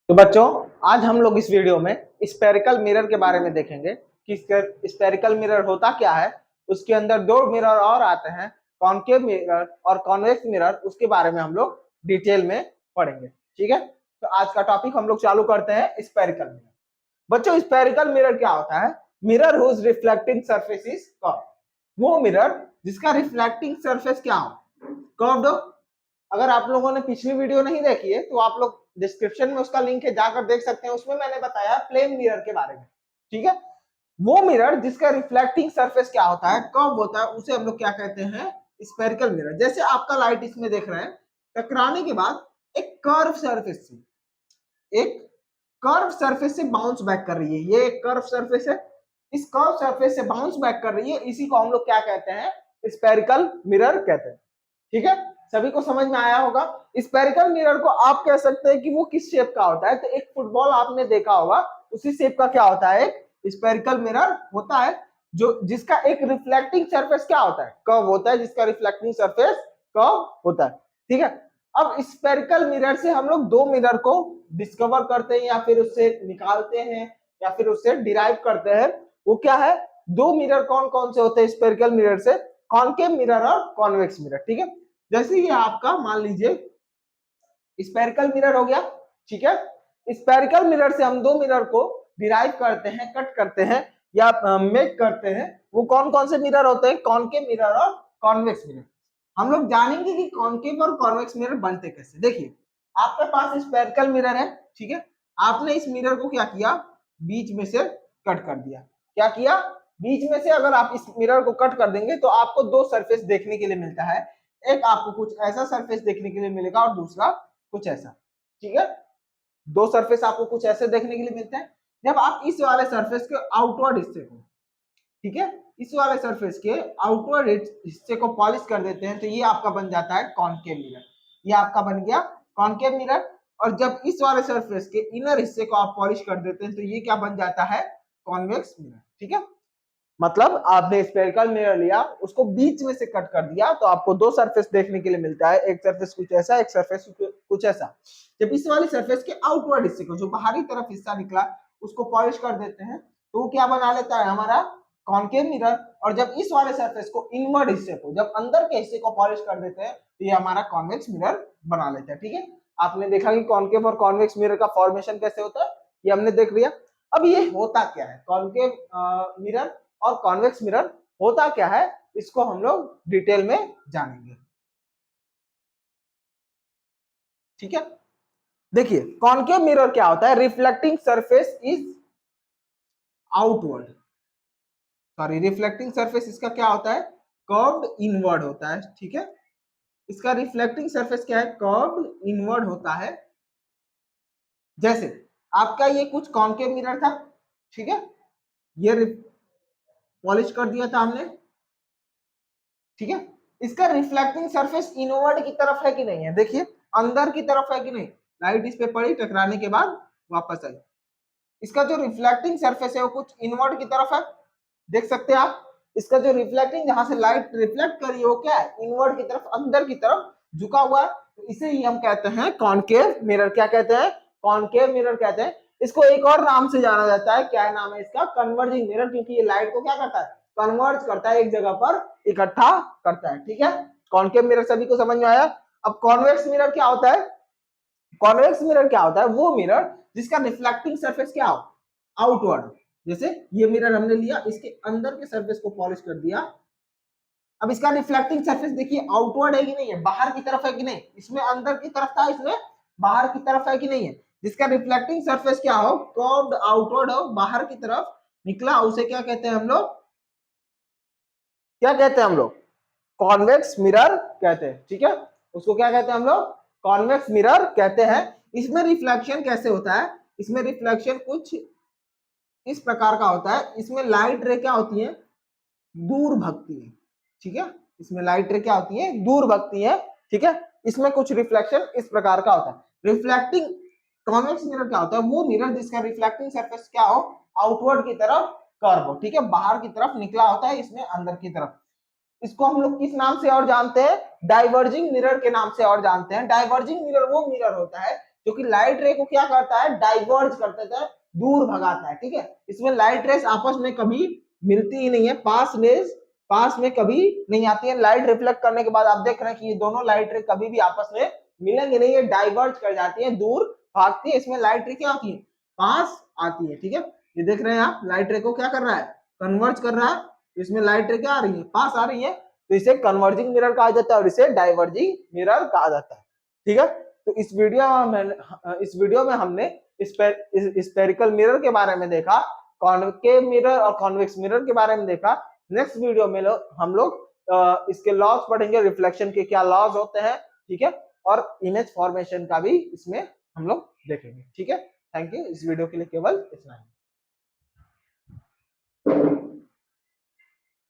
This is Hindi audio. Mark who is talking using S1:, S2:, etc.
S1: तो बच्चों, आज हम लोग इस वीडियो में स्पेरिकल मिरर के बारे में देखेंगे कि स्पेरिकल मिरर होता क्या है। उसके अंदर दो मिरर और आते हैं, कॉनकेव मिरर और कॉन्वेक्स मिरर। उसके बारे में हम लोग डिटेल में पढ़ेंगे। ठीक है, तो आज का टॉपिक हम लोग चालू करते हैं स्पेरिकल मिरर। बच्चों, स्पेरिकल मिरर क्या होता है? Mirror whose reflecting surface is curve. वो मिरर जिसका रिफ्लेक्टिंग सरफेस क्या हो, कर्व्ड हो। अगर आप लोगों ने पिछली वीडियो नहीं देखी है तो आप लोग डिस्क्रिप्शन में उसका लिंक है, जाकर देख सकते हैं। उसमें मैंने बताया प्लेन मिरर के बारे में। ठीक है, वो मिरर जिसका रिफ्लेक्टिंग सरफेस क्या होता है, कर्व होता है, उसे हम लोग क्या कहते हैं? Spherical mirror. जैसे आपका लाइट इसमें देख रहे हैं, टकराने के बाद एक कर्व सरफेस से बाउंस बैक कर रही है। ये एक कर्व सरफेस है, इस कर्व सरफेस से बाउंस बैक कर रही है। इसी को हम लोग क्या कहते हैं? स्पेरिकल मिरर कहते हैं। ठीक है, सभी को समझ में आया होगा। स्पेरिकल मिरर को आप कह सकते हैं कि वो किस शेप का होता है। तो एक फुटबॉल आपने देखा होगा, उसी शेप का क्या होता है? एक स्पेरिकल मिरर होता है, जो जिसका एक रिफ्लेक्टिंग सरफेस क्या होता है? कर्व होता है, जिसका रिफ्लेक्टिंग सरफेस कर्व होता है। ठीक है, अब स्पेरिकल मिरर से हम लोग दो मिरर को डिस्कवर करते हैं, या फिर उससे निकालते हैं, या फिर उससे डिराइव करते हैं। वो क्या है? दो मिरर कौन कौन से होते हैं स्पेरिकल मिरर से? कॉनकेव मिरर और कॉन्वेक्स मिरर। ठीक है, जैसे ये आपका मान लीजिए स्पेरिकल मिरर हो गया। ठीक है, स्पेरिकल मिरर से हम दो मिरर को डिराइव करते हैं, कट करते हैं, या मेक करते हैं। वो कौन कौन से मिरर होते हैं? कॉनकेव मिरर और कॉन्वेक्स मिरर। हम लोग जानेंगे कि कॉनकेव और कॉन्वेक्स मिरर बनते कैसे। देखिए, आपके पास स्पेरिकल मिरर है। ठीक है, आपने इस मिरर को क्या किया? बीच में से कट कर दिया। क्या किया? बीच में से अगर आप इस मिरर को कट कर देंगे तो आपको दो सरफेस देखने के लिए मिलता है। एक आपको कुछ ऐसा सरफेस देखने के लिए मिलेगा और दूसरा कुछ ऐसा। ठीक है, दो सरफेस आपको कुछ ऐसे देखने के लिए मिलते हैं। जब आप इस वाले सरफेस के आउटवर्ड हिस्से को, ठीक है, इस वाले सरफेस के आउटवर्ड हिस्से को पॉलिश कर देते हैं तो ये आपका बन जाता है कॉनकेव मिरर। ये आपका बन गया कॉनकेव मिरर। और जब इस वाले सरफेस के इनर हिस्से को आप पॉलिश कर देते हैं तो ये क्या बन जाता है? Convex mirror. ठीक है, मतलब आपने स्पेरिकल मिरर लिया, उसको बीच में से कट कर दिया तो आपको दो सरफेस देखने के लिए मिलता है। एक सरफेस कुछ ऐसा, एक सरफेस कुछ ऐसा। जब इस वाली सरफेस के आउटवर्ड हिस्से को, जो बाहरी तरफ हिस्सा निकला, उसको पॉलिश कर देते हैं तो वो क्या बना लेता है? हमारा कॉनकेव मिरर। और जब इस वाले सरफेस को, इनवर्ड हिस्से को, जब अंदर के हिस्से को पॉलिश कर देते हैं तो ये हमारा कॉन्वेक्स मिरर बना लेता है। ठीक है, आपने देखा कि कॉनकेव और कॉन्वेक्स मिरर का फॉर्मेशन कैसे होता है, ये हमने देख लिया। अब ये होता क्या है कॉनकेव मिरर और कॉन्वेक्स मिरर? होता क्या है, इसको हम लोग डिटेल में जानेंगे। ठीक है, देखिए कॉनकेव मिरर क्या होता है? Reflecting surface is outward, sorry, reflecting surface इसका क्या होता है? कर्व्ड इनवर्ड होता है। ठीक है, इसका रिफ्लेक्टिंग सरफेस क्या है? कर्व्ड इनवर्ड होता है। जैसे आपका ये कुछ कॉनकेव मिरर था, ठीक है, ये पॉलिश कर दिया था हमने। ठीक है, इसका रिफ्लेक्टिंग सरफेस इनवर्ड की तरफ है कि नहीं है? देखिए, अंदर की तरफ है कि नहीं? लाइट इस पे पड़ी, टकराने के बाद वापस आई। इसका जो रिफ्लेक्टिंग सरफेस है वो कुछ इनवर्ड की तरफ है, देख सकते हैं आप। इसका जो रिफ्लेक्टिंग, जहां से लाइट रिफ्लेक्ट कर रही है, वो क्या है? इनवर्ड की तरफ, अंदर की तरफ झुका हुआ है। तो इसे ही हम कहते हैं कॉनकेव मिरर। क्या कहते हैं? कॉनकेव मिरर कहते हैं। इसको एक और नाम से जाना जाता है। क्या नाम है इसका? कन्वर्जिंग मिरर, क्योंकि ये लाइट को क्या करता है? कन्वर्ज करता है, एक जगह पर इकट्ठा करता है। ठीक है, कॉनकेव मिरर सभी को समझ में आया। अब कॉन्वेक्स मिरर क्या होता है? कॉन्वेक्स मिरर क्या होता है? वो मिरर जिसका रिफ्लेक्टिंग सरफेस क्या हो? आउटवर्ड। जैसे ये मिरर हमने लिया, इसके अंदर के सरफेस को पॉलिश कर दिया। अब इसका रिफ्लेक्टिंग सरफेस देखिए, आउटवर्ड है कि नहीं है? बाहर की तरफ है कि नहीं? इसमें अंदर की तरफ था, इसमें बाहर की तरफ है कि नहीं है? जिसका रिफ्लेक्टिंग सरफेस क्या हो? कर्व्ड आउटवर्ड हो, बाहर की तरफ निकला, उसे क्या कहते हैं हम लोग? क्या कहते हैं हम लोग? कॉन्वेक्स मिरर कहते हैं। ठीक है, उसको क्या कहते हैं हम लोग? कॉन्वेक्स मिरर कहते हैं। इसमें रिफ्लेक्शन कैसे होता है? इसमें रिफ्लेक्शन कुछ इस प्रकार का होता है। इसमें लाइट रे क्या होती है? दूर भगती है। ठीक है, इसमें लाइट रे क्या होती है? दूर भगती है। ठीक है, इसमें कुछ रिफ्लेक्शन इस प्रकार का होता है। रिफ्लेक्टिंग कॉन्वेक्स मिरर क्या होता है? वो मिरर जिसका रिफ्लेक्टिंग सरफेस क्या हो? आउटवर्ड की तरफ कर्व हो। ठीक है, बाहर की तरफ निकला होता है, इसमें अंदर की तरफ। इसको हम लोग किस नाम से और जानते हैं? डाइवर्जिंग मिरर के नाम से और जानते हैं। डाइवर्जिंग मिरर वो मिरर होता है जो कि लाइट रे को क्या करता है, डाइवर्ज करता है, दूर भगाता है। ठीक है, इसमें लाइट रेस आपस में कभी मिलती ही नहीं है, पास में कभी नहीं आती है। लाइट रिफ्लेक्ट करने के बाद आप देख रहे हैं कि ये दोनों लाइट रे कभी भी आपस में मिलेंगे नहीं, ये डाइवर्ज कर जाती है, दूर भागती है। इसमें लाइट रे क्या होती है, पास आती है। ठीक है, ये देख रहे हैं आप, लाइट रे को क्या कर रहा है, कन्वर्ज कर रहा है। इसमें लाइट रे क्या आ रही है, पास आ रही है, तो इसे कन्वर्जिंग मिरर कहा जाता है और इसे डाइवर्जिंग मिरर कहा जाता है। ठीक है, तो इस वीडियो में हमने स्पेरिकल मिरर के बारे में देखा, कॉन्केव मिरर और कॉन्वेक्स मिरर के बारे में देखा। नेक्स्ट वीडियो में हम लोग इसके लॉज पढ़ेंगे, रिफ्लेक्शन के क्या लॉज होते हैं। ठीक है, और इमेज फॉर्मेशन का भी इसमें हम लोग देखेंगे। ठीक है, थैंक यू, इस वीडियो के लिए केवल इतना ही।